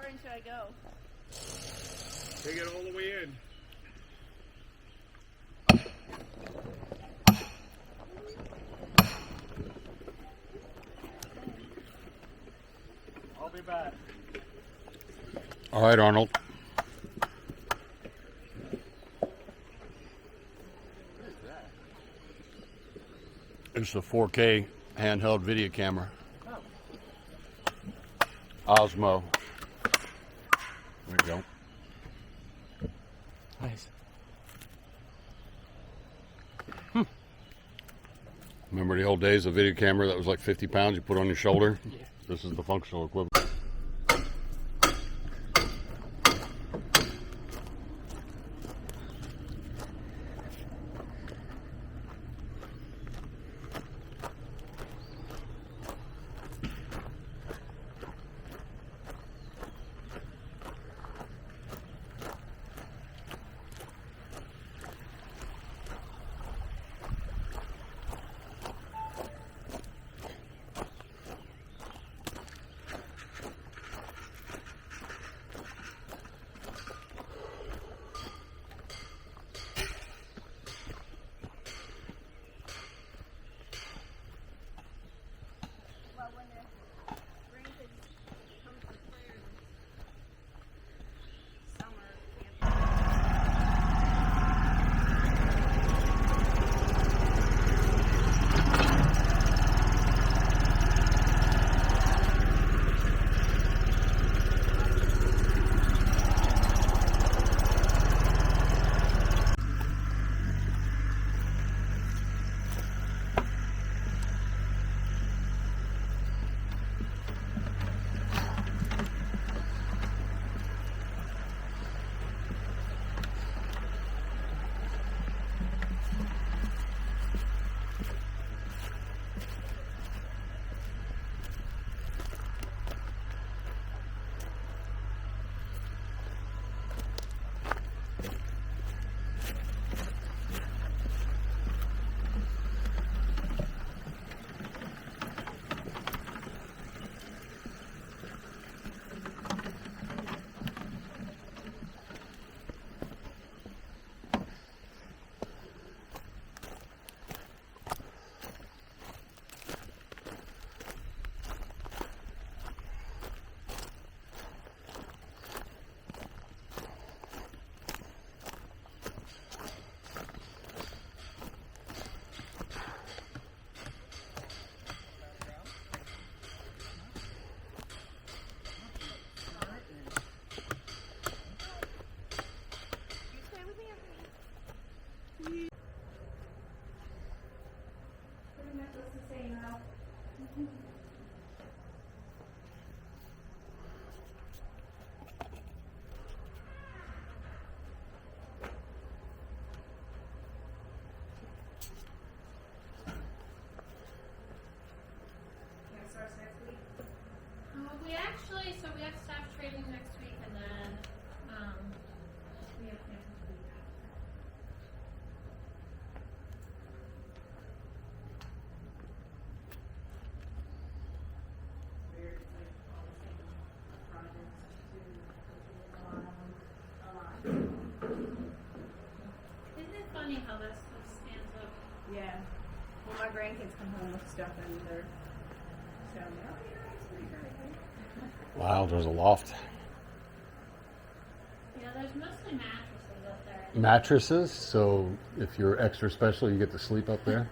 watering should I go? Take it all the way in. I'll be back. All right, Arnold. What is that? It's a 4K handheld video camera. Oh. Osmo. There you go. Nice. Remember the old days of video camera that was like 50 pounds you put on your shoulder? Yeah. This is the functional equivalent. Well, when the grandkids come for prayers summer we have staff training next week, and then we have camp the week after. Isn't it funny how this stuff stands up? Yeah. When my grandkids come home with stuff and they're showing me, oh yeah, it's pretty great. Wow, there's a loft. Yeah, there's mostly mattresses up there. Mattresses, so if you're extra special, you get to sleep up there.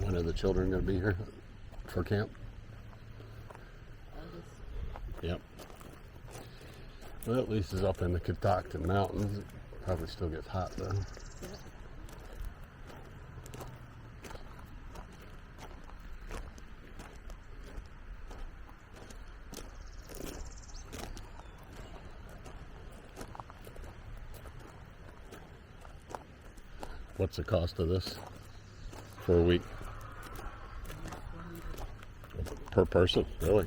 When are the children going to be here for camp? Yep. Well, at least it's up in the Catoctin Mountains. It probably still gets hot though. What's the cost of this for a week? Per person? Really?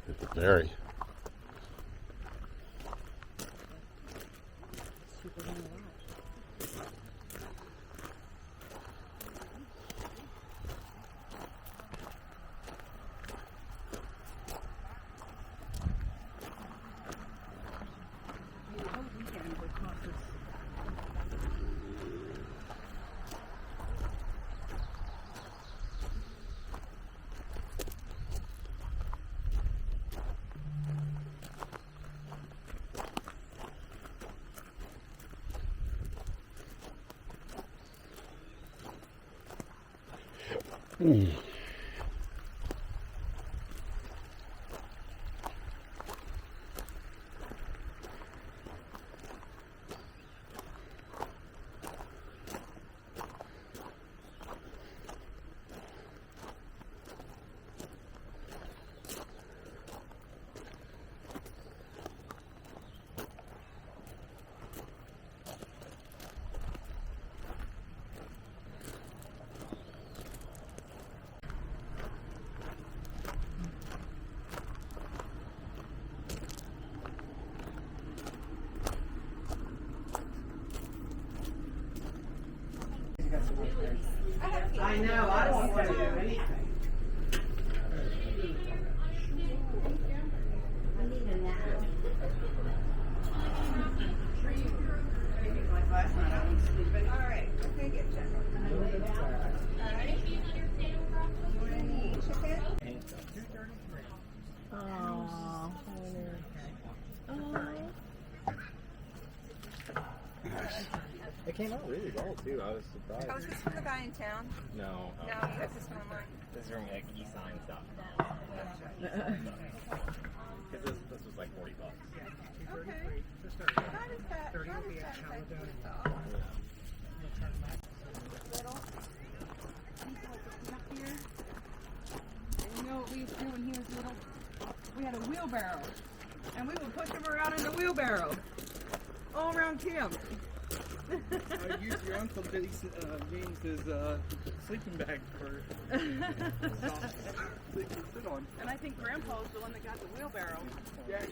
It vary. I know, I don't want to do anything. I need a nap. Like last night, I was sleeping. All right, okay, get you. All right. You want any chicken? Aww. It came out really well too. I was surprised. Oh, is this from the guy in town? No. No, you got this one online. This is from like eSigns.com. Because this was like $40. Okay. How does that affect the sauce? Little. And you know what we used to do when he was little? We had a wheelbarrow. And we would push him around in the wheelbarrow. All around camp. I used your Uncle James's sleeping bag for sleep to sit on. And I think Grandpa was the one that got the wheelbarrow. Yeah.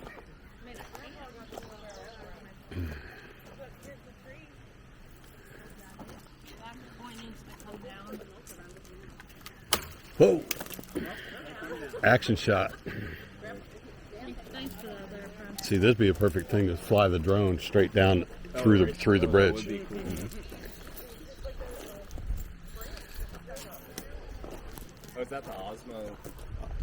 Whoa! Action shot. See, this'd be a perfect thing to fly the drone straight down through the bridge. Oh, is that the Osmo?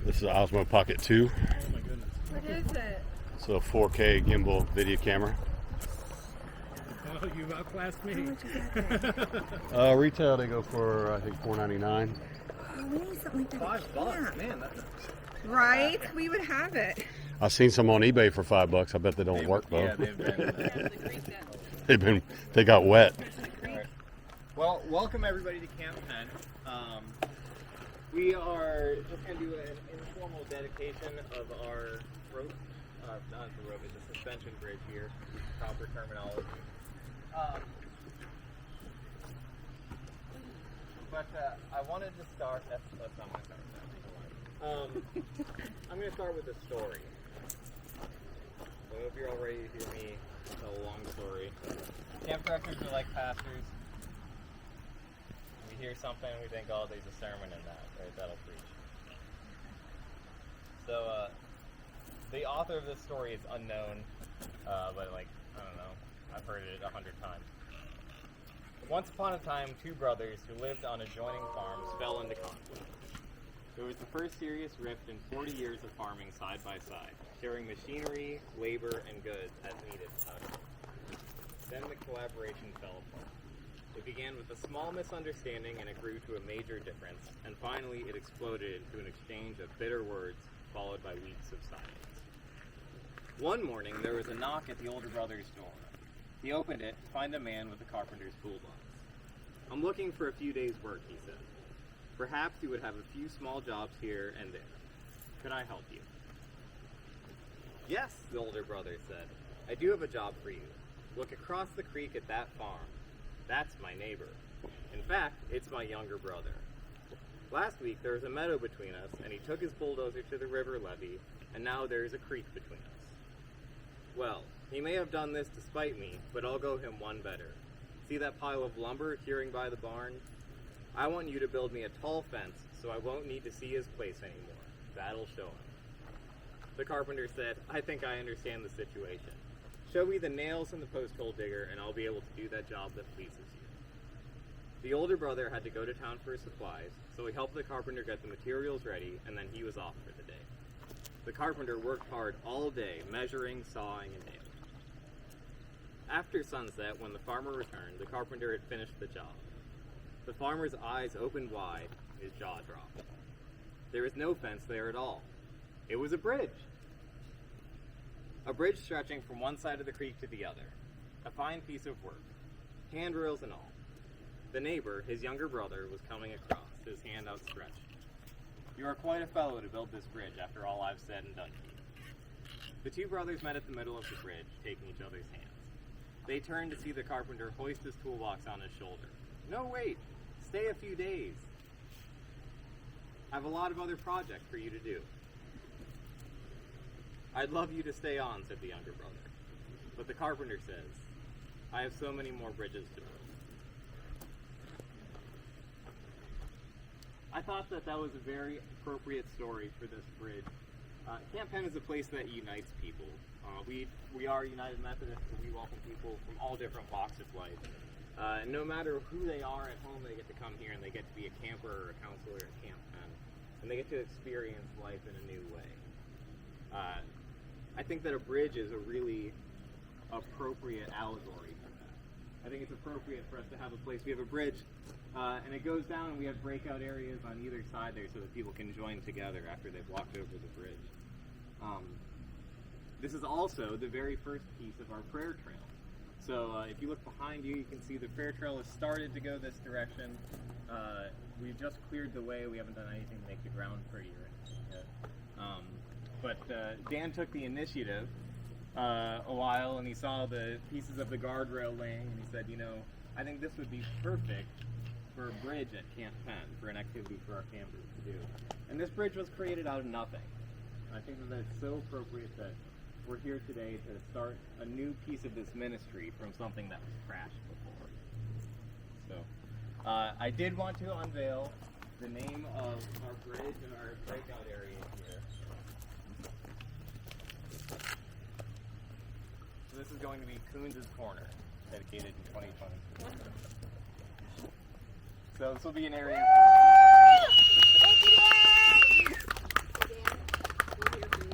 This is the Osmo Pocket 2. Oh my goodness. What is it? It's a 4K gimbal video camera. Oh, you outclassed me. How much is that? Retail they go for I think $4.99. Oh, we need something like that. $5, man. That's Right? We would have it. I've seen some on eBay for $5. I bet they don't work though. Yeah, they've been. They got wet. Right. Well, welcome everybody to Camp Penn. We are just going to do an informal dedication of our rope, not the rope, it's a suspension bridge here, proper terminology. But I wanted to start, that's not going to start with that. I'm going to start with a story. So I hope you're all ready to hear me tell a long story. Camp directors are like pastors. We hear something and we think, oh, there's a sermon in that, right? That'll preach. So, the author of this story is unknown, but like, I don't know, I've heard it 100 times. Once upon a time, two brothers who lived on adjoining farms fell into conflict. It was the first serious rift in 40 years of farming side by side, sharing machinery, labor, and goods as needed. Then the collaboration fell apart. It began with a small misunderstanding and it grew to a major difference, and finally it exploded into an exchange of bitter words followed by weeks of silence. One morning, there was a knock at the older brother's door. He opened it to find a man with a carpenter's toolbox. "I'm looking for a few days' work," he said. "Perhaps you would have a few small jobs here and there. Could I help you?" "Yes," the older brother said. "I do have a job for you. Look across the creek at that farm. That's my neighbor. In fact, it's my younger brother. Last week there was a meadow between us, and he took his bulldozer to the river levee, and now there is a creek between us. Well, he may have done this to spite me, but I'll go him one better. See that pile of lumber curing by the barn? I want you to build me a tall fence so I won't need to see his place anymore. That'll show him." The carpenter said, "I think I understand the situation. Show me the nails and the post hole digger, and I'll be able to do that job that pleases you." The older brother had to go to town for his supplies, so he helped the carpenter get the materials ready, and then he was off for the day. The carpenter worked hard all day, measuring, sawing, and nailing. After sunset, when the farmer returned, the carpenter had finished the job. The farmer's eyes opened wide, his jaw dropped. There was no fence there at all. It was a bridge. A bridge stretching from one side of the creek to the other. A fine piece of work, handrails and all. The neighbor, his younger brother, was coming across, his hand outstretched. "You are quite a fellow to build this bridge after all I've said and done for you." The two brothers met at the middle of the bridge, taking each other's hands. They turned to see the carpenter hoist his toolbox on his shoulder. "No, wait. Stay a few days. I have a lot of other projects for you to do." "I'd love you to stay on," said the younger brother. But the carpenter says, "I have so many more bridges to build." I thought that was a very appropriate story for this bridge. Camp Penn is a place that unites people. We are United Methodists, and we welcome people from all different walks of life. No matter who they are at home, they get to come here and they get to be a camper or a counselor at Camp Penn. And they get to experience life in a new way. I think that a bridge is a really appropriate allegory for that. I think it's appropriate for us to have a place. We have a bridge, and it goes down, and we have breakout areas on either side there so that people can join together after they've walked over the bridge. This is also the very first piece of our prayer trail. So if you look behind you, you can see the prayer trail has started to go this direction. We've just cleared the way. We haven't done anything to make the ground pretty or anything yet. But Dan took the initiative a while, and he saw the pieces of the guardrail laying, and he said, I think this would be perfect for a bridge at Camp Penn, for an activity for our campers to do. And this bridge was created out of nothing. I think that that's so appropriate that we're here today to start a new piece of this ministry from something that was crashed before. So, I did want to unveil the name of our bridge and our breakout area here. So this is going to be Kuhns Corner, dedicated in 2020. So this will be an area. Thank you, Dan. We're here for you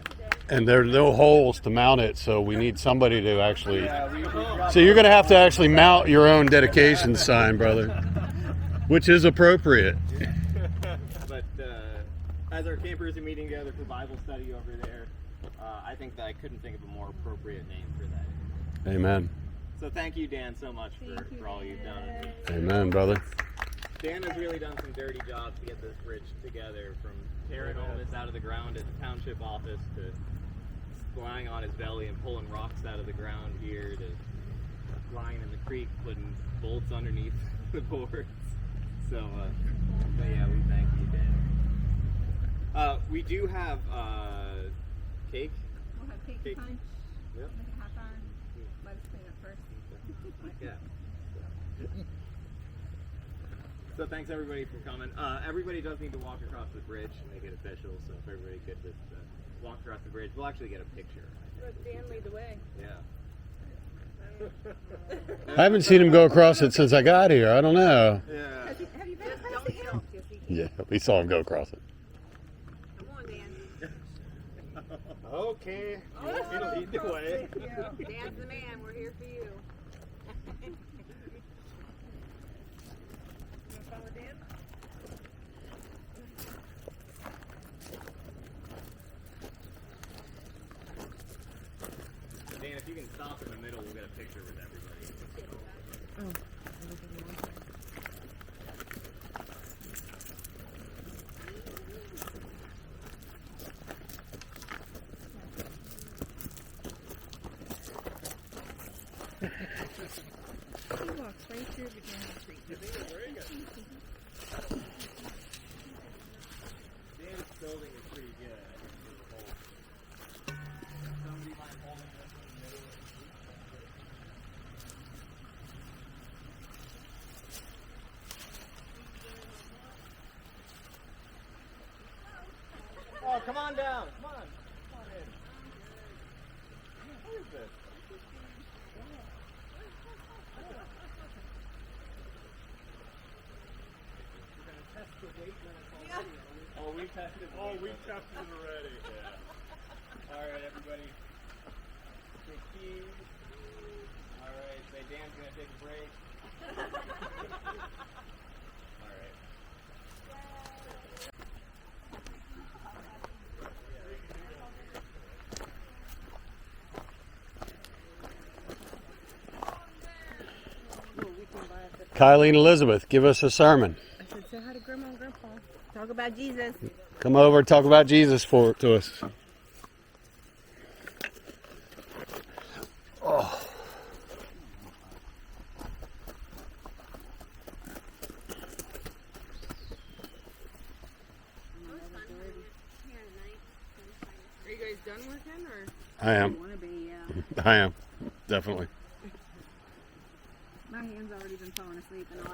today. And there's no holes to mount it, so we need somebody to actually. Yeah, So you're going to have to actually mount your own dedication sign, brother, which is appropriate. But as our campers are meeting together for Bible study over there, I think that I couldn't think of a more appropriate name for that. Amen. So thank you, Dan, so much for all you've done. Amen, brother. Dan has really done some dirty jobs to get this bridge together, from tearing all this out of the ground at the township office to lying on his belly and pulling rocks out of the ground here to lying in the creek, putting bolts underneath the boards. So, but yeah, we thank you, Dan. We do have cake. We'll have cake Cake. punch. Yep. Make it hot on. Let us clean up first. Yeah. So thanks everybody for coming. Everybody does need to walk across the bridge to make it official. So if everybody could just walk across the bridge, we'll actually get a picture. Let Dan lead the way. Yeah. I haven't seen him go across it since I got here. I don't know. Yeah. Have you been across it yet? Yeah, we saw him go across it. Come on, Dan. Okay. It'll lead the way. Dan's the man. We're here for you. You want to follow Dan? if you can stop in the middle, we'll get a picture with everybody. He walks right through between the trees. Dan's building is pretty good. I think there's a hole. Somebody mind holding this in the middle of the street? Oh, come on down. Come on. Come on in. What is this? We tested it already. Yeah. Alright, everybody. Take keys. Alright, say Dan's gonna take a break. Alright. Kylie and Elizabeth, give us a sermon. I said, say hi to Grandma and Grandpa. Talk about Jesus. Come over and talk about Jesus to us. Oh. Are you guys done working, or? I am. Want to be, I am. Definitely. My hand's already been falling asleep and all.